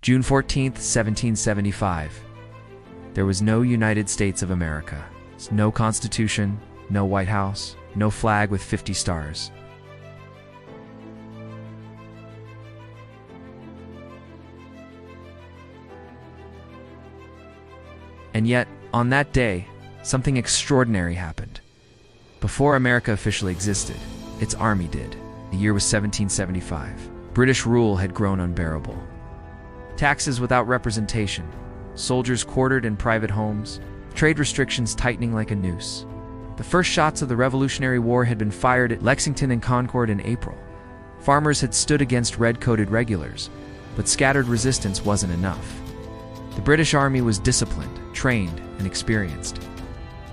June 14, 1775. There was no United States of America. No Constitution, no White House, no flag with 50 stars. And yet, on that day, something extraordinary happened. Before America officially existed, its army did. The year was 1775. British rule had grown unbearable. Taxes without representation, soldiers quartered in private homes, trade restrictions tightening like a noose. The first shots of the Revolutionary War had been fired at Lexington and Concord in April. Farmers had stood against red-coated regulars, but scattered resistance wasn't enough. The British Army was disciplined, trained, and experienced.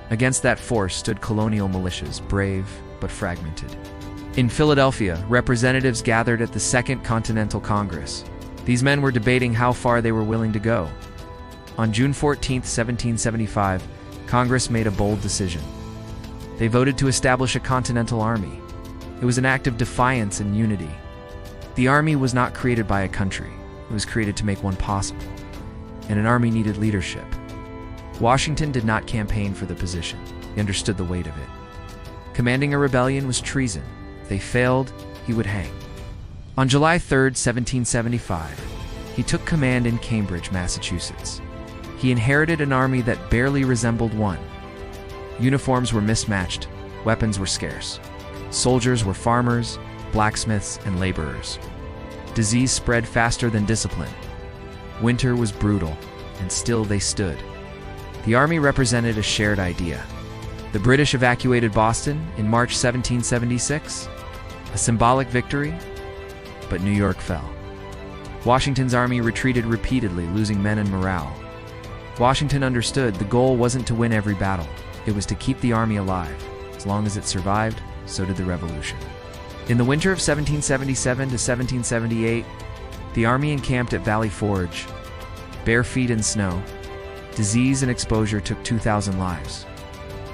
Against that force stood colonial militias, brave but fragmented. In Philadelphia, representatives gathered at the Second Continental Congress. These men were debating how far they were willing to go. On June 14, 1775, Congress made a bold decision. They voted to establish a Continental Army. It was an act of defiance and unity. The army was not created by a country. It was created to make one possible. And an army needed leadership. Washington did not campaign for the position. He understood the weight of it. Commanding a rebellion was treason. If they failed, he would hang. On July 3, 1775, he took command in Cambridge, Massachusetts. He inherited an army that barely resembled one. Uniforms were mismatched, weapons were scarce. Soldiers were farmers, blacksmiths, and laborers. Disease spread faster than discipline. Winter was brutal, and still they stood. The army represented a shared idea. The British evacuated Boston in March 1776, a symbolic victory, but New York fell. Washington's army retreated repeatedly, losing men and morale. Washington understood the goal wasn't to win every battle, it was to keep the army alive. As long as it survived, so did the revolution. In the winter of 1777 to 1778, the army encamped at Valley Forge. Bare feet in snow, disease and exposure took 2,000 lives.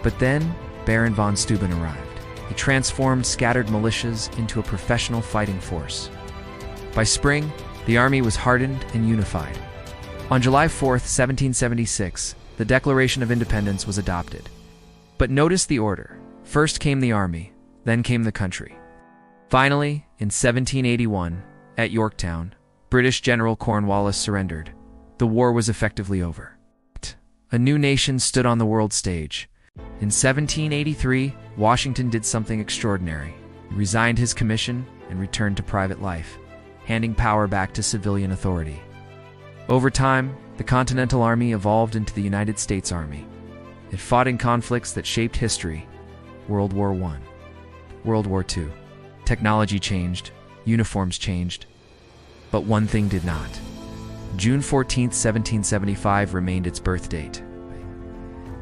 But then, Baron von Steuben arrived. He transformed scattered militias into a professional fighting force. By spring, the army was hardened and unified. On July 4, 1776, the Declaration of Independence was adopted. But notice the order. First came the army, then came the country. Finally, in 1781, at Yorktown, British General Cornwallis surrendered. The war was effectively over. A new nation stood on the world stage. In 1783, Washington did something extraordinary. He resigned his commission and returned to private life, handing power back to civilian authority. Over time, the Continental Army evolved into the United States Army. It fought in conflicts that shaped history. World War I, World War II. Technology changed, uniforms changed, but one thing did not. June 14, 1775 remained its birth date.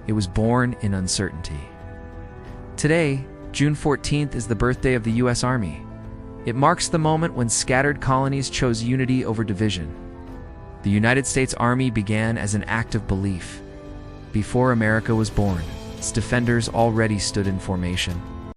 It was born in uncertainty. Today, June 14th is the birthday of the U.S. Army. It marks the moment when scattered colonies chose unity over division. The United States Army began as an act of belief. Before America was born, its defenders already stood in formation.